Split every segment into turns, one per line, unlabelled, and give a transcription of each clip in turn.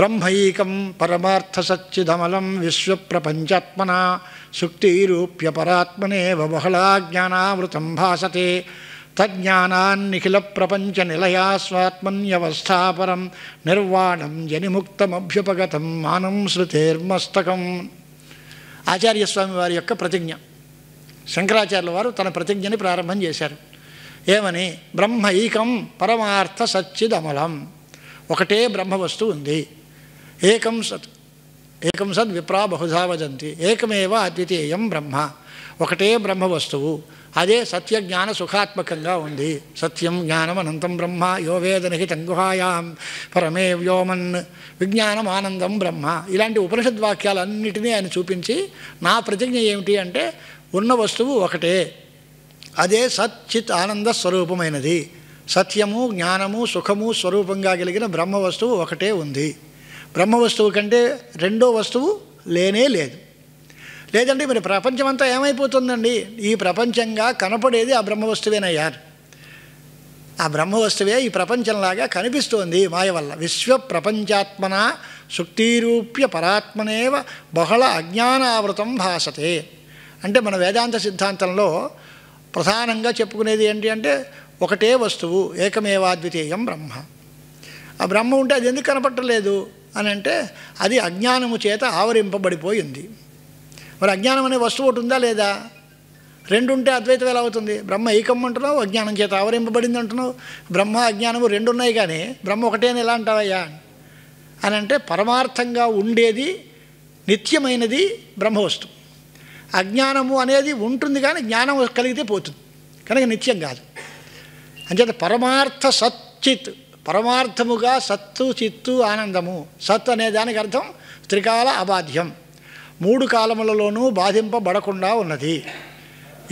బ్రహ్మైకం పరమార్థసచ్చిదమలం విశ్వప్రపంచాత్మనా సుక్తిరూప్య పరాత్మనేవ బహళా జ్ఞానావృతం భాసతే తజ్ఞానాన్నిఖిల ప్రపంచ నిలయా స్వాత్మన్యవస్థాపరం నిర్వాణం జనిముక్తమభ్యుపగతం మానం శృతేర్మస్తకం. ఆచార్యస్వామి వారి యొక్క ప్రతిజ్ఞ. శంకరాచార్యుల వారు తన ప్రతిజ్ఞని ప్రారంభం చేశారు. ఏమని? బ్రహ్మైకం పరమార్థ సచ్చిదమలం. ఒకటే బ్రహ్మవస్తువు ఉంది. ఏకం సద్ విప్రా బహుధా వదంతి. ఏకమేవ అద్వితీయం బ్రహ్మ. ఒకటే బ్రహ్మవస్తువు. అదే సత్య జ్ఞాన సుఖాత్మకంగా ఉంది. సత్యం జ్ఞానం అనంతం బ్రహ్మ యో వేదనహితం గుహాయాం పరమే వ్యోమన్ విజ్ఞానం ఆనందం బ్రహ్మ. ఇలాంటి ఉపనిషద్వాక్యాలన్నిటినీ ఆయన చూపించి నా ప్రతిజ్ఞ ఏమిటి అంటే ఉన్న వస్తువు ఒకటే, అదే సచ్చిత్ ఆనంద స్వరూపమైనది. సత్యము జ్ఞానము సుఖము స్వరూపంగా కలిగిన బ్రహ్మవస్తువు ఒకటే ఉంది. బ్రహ్మవస్తువు కంటే రెండో వస్తువు లేనే లేదు. లేదంటే మరి ప్రపంచమంతా ఏమైపోతుందండి? ఈ ప్రపంచంగా కనపడేది ఆ బ్రహ్మవస్తువేనయ్యా. ఆ బ్రహ్మవస్తువే ఈ ప్రపంచంలాగా కనిపిస్తోంది మాయ వల్ల. విశ్వ ప్రపంచాత్మన సుక్తిరూప్య పరాత్మనేవ బహళ అజ్ఞానావృతం భాసతే. అంటే మన వేదాంత సిద్ధాంతంలో ప్రధానంగా చెప్పుకునేది ఏంటి అంటే ఒకటే వస్తువు, ఏకమేవాద్వితీయం బ్రహ్మ. ఆ బ్రహ్మ ఉంటే అది ఎందుకు కనపట్టలేదు అని అంటే అది అజ్ఞానము చేత ఆవరింపబడిపోయింది. మరి అజ్ఞానం అనే వస్తువు ఒకటి ఉందా లేదా? రెండు ఉంటే అద్వైతం ఎలా అవుతుంది? బ్రహ్మ ఏకం అంటున్నావు, అజ్ఞానం చేత ఆవరింపబడింది అంటున్నావు. బ్రహ్మ అజ్ఞానము రెండు ఉన్నాయి కానీ బ్రహ్మ ఒకటే అని ఎలా అంటావయ్యా అని అంటే పరమార్థంగా ఉండేది నిత్యమైనది బ్రహ్మవస్తువు. అజ్ఞానము అనేది ఉంటుంది కానీ జ్ఞానం కలిగితే పోతుంది కనుక నిత్యం కాదు. అంచేత పరమార్థ సచ్చిత్, పరమార్థముగా సత్తు చిత్తు ఆనందము. సత్ అనే దానికి అర్థం త్రికాల అబాధ్యం, మూడు కాలములలోనూ బాధింపబడకుండా ఉన్నది.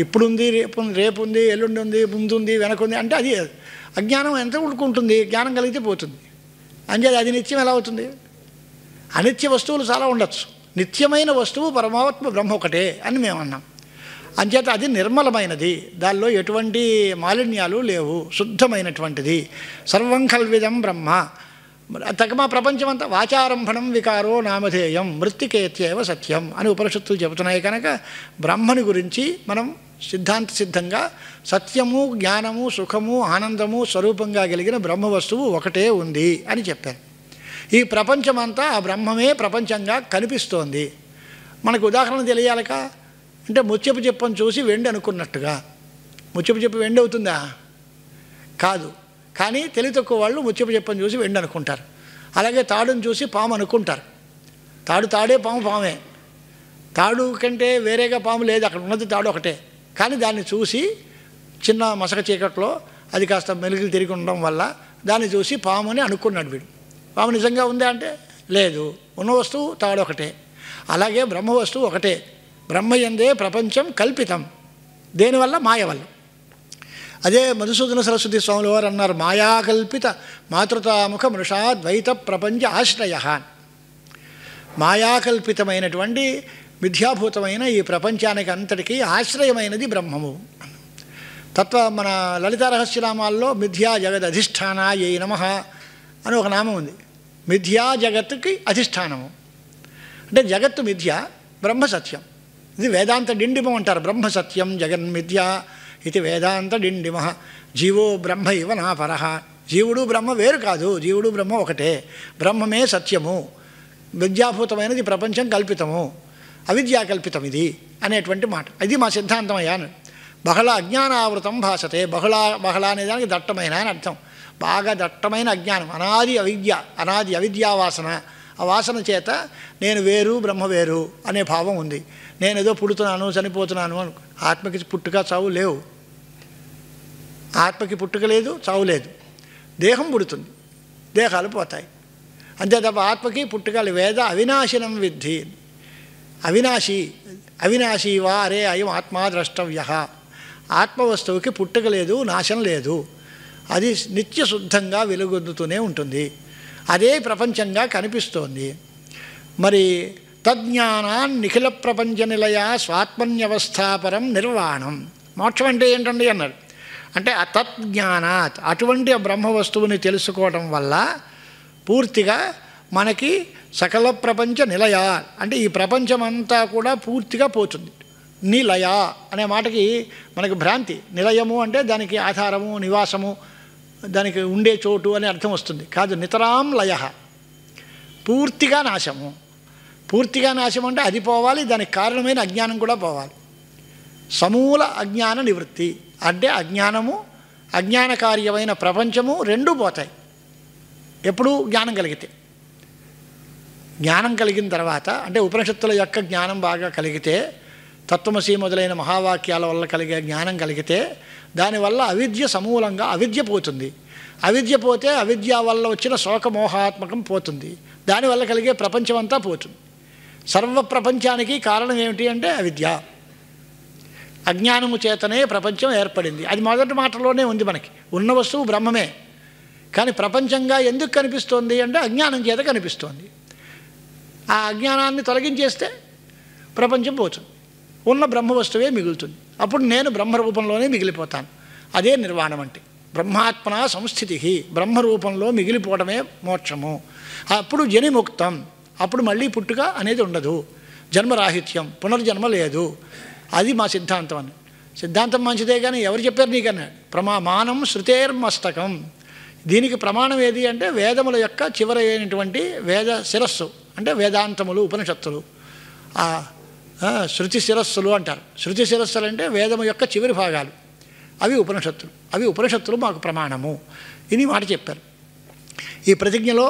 ఇప్పుడుంది, రేపు ఉంది, ఎల్లుండి ఉంది, ముందుంది, వెనకుంది అంటే అది అజ్ఞానం ఎంత ఉడుకుంటుంది, జ్ఞానం కలిగితే పోతుంది. అంచేది అది నిత్యం ఎలా అవుతుంది? అనిత్య వస్తువులు చాలా ఉండొచ్చు, నిత్యమైన వస్తువు పరమాత్మ బ్రహ్మ ఒకటే అని మేము అన్నాం. అంచేత అది నిర్మలమైనది, దానిలో ఎటువంటి మాలిన్యాలు లేవు, శుద్ధమైనటువంటిది. సర్వం కల్విదం బ్రహ్మ. తగమా ప్రపంచమంతా వాచారంభణం వికారో నామధేయం మృత్తికేత్యేవ సత్యం అని ఉపనిషత్తులు చెబుతున్నాయి. కనుక బ్రహ్మని గురించి మనం సిద్ధాంతసిద్ధంగా సత్యము జ్ఞానము సుఖము ఆనందము స్వరూపంగా కలిగిన బ్రహ్మవస్తువు ఒకటే ఉంది అని చెప్పారు. ఈ ప్రపంచమంతా ఆ బ్రహ్మమే ప్రపంచంగా కనిపిస్తోంది. మనకు ఉదాహరణ తెలియాలక అంటే ముత్యపు చెప్పని చూసి వెండి అనుకున్నట్టుగా. ముత్యపు చెప్పు వెండి అవుతుందా? కాదు. కానీ తెలివి తక్కువ వాళ్ళు ముత్యపు చెప్పని చూసి వెండి అనుకుంటారు. అలాగే తాడుని చూసి పాము అనుకుంటారు. తాడే, పాము పామే. తాడు కంటే వేరేగా పాము లేదు, అక్కడ ఉన్నది తాడు ఒకటే. కానీ దాన్ని చూసి చిన్న మసక చీకట్లో అది కాస్త మెలుగులు తిరిగి ఉండడం వల్ల దాన్ని చూసి పాము అని అనుకున్నాడు వీడు. పాము నిజంగా ఉందా అంటే లేదు, ఉన్న వస్తువు తాడు ఒకటే. అలాగే బ్రహ్మ వస్తువు ఒకటే. బ్రహ్మయందే ప్రపంచం కల్పితం. దేనివల్ల? మాయ వల్ల. అదే మధుసూదన సరస్వతి స్వాముల వారు అన్నారు, మాయాకల్పిత మాతృతాముఖ మృషా ద్వైత ప్రపంచ ఆశ్రయ. మాయాకల్పితమైనటువంటి మిథ్యాభూతమైన ఈ ప్రపంచానికి అంతటికీ ఆశ్రయమైనది బ్రహ్మము. మన లలితా రహస్యనామాల్లో మిథ్యా జగదధిష్టానాయై నమః అని ఒక నామం ఉంది. మిథ్యా జగత్తుకి అధిష్టానము అంటే జగత్తు మిథ్య, బ్రహ్మ సత్యం. ఇది వేదాంత డిండిమం అంటారు. బ్రహ్మ సత్యం జగన్మిథ్య ఇది వేదాంత డిండిమ. జీవో బ్రహ్మ ఇవ నా పరః. జీవుడు బ్రహ్మ వేరు కాదు, జీవుడు బ్రహ్మ ఒకటే. బ్రహ్మమే సత్యము, విద్యాభూతమైనది ప్రపంచం కల్పితము, అవిద్యాకల్పితం ఇది అనేటువంటి మాట. ఇది మా సిద్ధాంతం అయ్యా. బహళ అజ్ఞానావృతం భాసతే. బహళ అనేదానికి దట్టమైన అని అర్థం. బాగా దట్టమైన అజ్ఞానం, అనాది అవిద్య, అనాది అవిద్యావాసన. ఆ వాసన చేత నేను వేరు బ్రహ్మ వేరు అనే భావం ఉంది. నేను ఏదో పుడుతున్నాను చనిపోతున్నాను అను. ఆత్మకి పుట్టుక చావు లేవు. ఆత్మకి పుట్టుక లేదు, చావు లేదు. దేహం పుడుతుంది, దేహాలు పోతాయి, అంతే తప్ప ఆత్మకి పుట్టుకలు. వేద అవినాశినం విద్ధి. అవినాశీ వా అరే అయం ఆత్మా ద్రష్టవ్య. ఆత్మవస్తువుకి పుట్టుక లేదు, నాశనం లేదు. అది నిత్య శుద్ధంగా వెలుగొందుతూనే ఉంటుంది. అదే ప్రపంచంగా కనిపిస్తోంది. మరి తజ్ఞానాన్ నిఖిల ప్రపంచ నిలయ స్వాత్మన్యవస్థాపరం నిర్వాణం. మోక్షం అంటే ఏంటండి అన్నాడు. అంటే ఆ తజ్ఞానాత్, అటువంటి బ్రహ్మ వస్తువుని తెలుసుకోవడం వల్ల పూర్తిగా మనకి సకల ప్రపంచ నిలయ అంటే ఈ ప్రపంచమంతా కూడా పూర్తిగా పోతుంది. నిలయ అనే మాటకి మనకి భ్రాంతి. నిలయము అంటే దానికి ఆధారము, నివాసము, దానికి ఉండే చోటు అనే అర్థం వస్తుంది. కాదు, నితరాం లయ, పూర్తిగా నాశము. పూర్తిగా నాశం అంటే అది పోవాలి, దానికి కారణమైన అజ్ఞానం కూడా పోవాలి. సమూల అజ్ఞాన నివృత్తి అంటే అజ్ఞానము, అజ్ఞానకార్యమైన ప్రపంచము రెండూ పోతాయి ఎప్పుడు జ్ఞానం కలిగితే. జ్ఞానం కలిగిన తర్వాత అంటే ఉపనిషత్తుల యొక్క జ్ఞానం బాగా కలిగితే, తత్వమసి మొదలైన మహావాక్యాల వల్ల కలిగే జ్ఞానం కలిగితే దానివల్ల అవిద్య సమూలంగా అవిద్య పోతుంది. అవిద్య పోతే అవిద్య వల్ల వచ్చిన శోకమోహాత్మకం పోతుంది. దానివల్ల కలిగే ప్రపంచమంతా పోతుంది. సర్వ ప్రపంచానికి కారణం ఏమిటి అంటే అవిద్య. అజ్ఞానము చేతనే ప్రపంచం ఏర్పడింది. అది మొదటి మాటలోనే ఉంది. మనకి ఉన్న వస్తువు బ్రహ్మమే, కానీ ప్రపంచంగా ఎందుకు కనిపిస్తోంది అంటే అజ్ఞానం చేత కనిపిస్తోంది. ఆ అజ్ఞానాన్ని తొలగించేస్తే ప్రపంచం పోతుంది, ఉన్న బ్రహ్మ వస్తువే మిగులుతుంది. అప్పుడు నేను బ్రహ్మరూపంలోనే మిగిలిపోతాను. అదే నిర్వాణం అంటే. బ్రహ్మాత్మన సంస్థితి, బ్రహ్మరూపంలో మిగిలిపోవడమే మోక్షము. అప్పుడు జనిముక్తం, అప్పుడు మళ్ళీ పుట్టుక అనేది ఉండదు. జన్మరాహిత్యం, పునర్జన్మ లేదు. అది మా సిద్ధాంతం అని. సిద్ధాంతం మంచిదే కానీ ఎవరు చెప్పారు నీకన్నాడు. మానం శృతేర్మస్తకం. దీనికి ప్రమాణం ఏది అంటే వేదముల యొక్క చివరి అయినటువంటి వేద శిరస్సు అంటే వేదాంతములు, ఉపనిషత్తులు. శృతి శిరస్సులు అంటారు. శృతి శిరస్సులు అంటే వేదము యొక్క చివరి భాగాలు, అవి ఉపనిషత్తులు. అవి ఉపనిషత్తులు మాకు ప్రమాణము ఇది మాట చెప్పారు. ఈ ప్రతిజ్ఞలో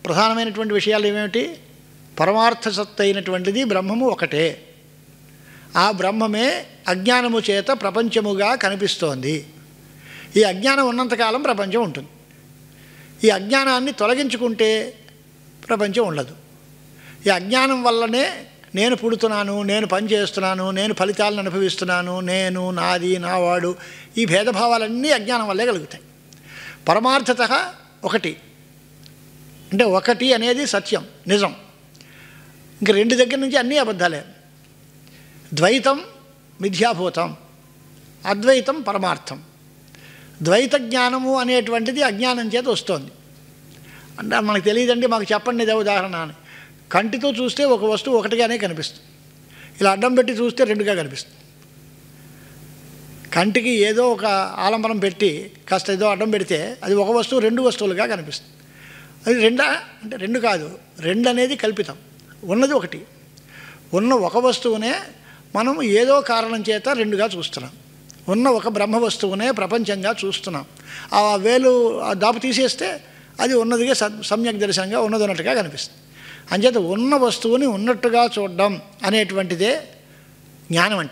ప్రధానమైనటువంటి విషయాలు ఏమేమిటి? పరమార్థ సత్తు అయినటువంటిది బ్రహ్మము ఒకటే. ఆ బ్రహ్మమే అజ్ఞానము చేత ప్రపంచముగా కనిపిస్తోంది. ఈ అజ్ఞానం ఉన్నంతకాలం ప్రపంచం ఉంటుంది. ఈ అజ్ఞానాన్ని తొలగించుకుంటే ప్రపంచం ఉండదు. ఈ అజ్ఞానం వల్లనే నేను పుడుతున్నాను, నేను పని చేస్తున్నాను, నేను ఫలితాలను అనుభవిస్తున్నాను, నేను, నాది, నావాడు, ఈ భేదభావాలన్నీ అజ్ఞానం వల్లే కలుగుతాయి. పరమార్థత ఒకటి అంటే ఒకటి అనేది సత్యం, నిజం. ఇంక రెండు దగ్గర నుంచి అన్నీ అబద్ధాలే. ద్వైతం మిథ్యాభూతం, అద్వైతం పరమార్థం. ద్వైత జ్ఞానము అనేటువంటిది అజ్ఞానం చేత వస్తుంది. అంటే మనకు తెలియదండి, మాకు చెప్పండి ఇదే ఉదాహరణ అని. కంటితో చూస్తే ఒక వస్తువు ఒకటిగానే కనిపిస్తుంది, ఇలా అడ్డం పెట్టి చూస్తే రెండుగా కనిపిస్తుంది. కంటికి ఏదో ఒక ఆలంబనం పెట్టి కాస్త ఏదో అడ్డం పెడితే అది ఒక వస్తువు రెండు వస్తువులుగా కనిపిస్తుంది. అది రెండా అంటే రెండు కాదు, రెండు అనేది కల్పితం, ఉన్నది ఒకటి. ఉన్న ఒక వస్తువునే మనం ఏదో కారణం చేత రెండుగా చూస్తున్నాం. ఉన్న ఒక బ్రహ్మ వస్తువునే ప్రపంచంగా చూస్తున్నాం. ఆ వేలు దాపు తీసేస్తే అది ఉన్నదిగా సమ్యక్ దర్శనంగా ఉన్నది ఉన్నట్టుగా కనిపిస్తుంది. అంచేత ఉన్న వస్తువుని ఉన్నట్టుగా చూడడం అనేటువంటిదే జ్ఞానం అంటే.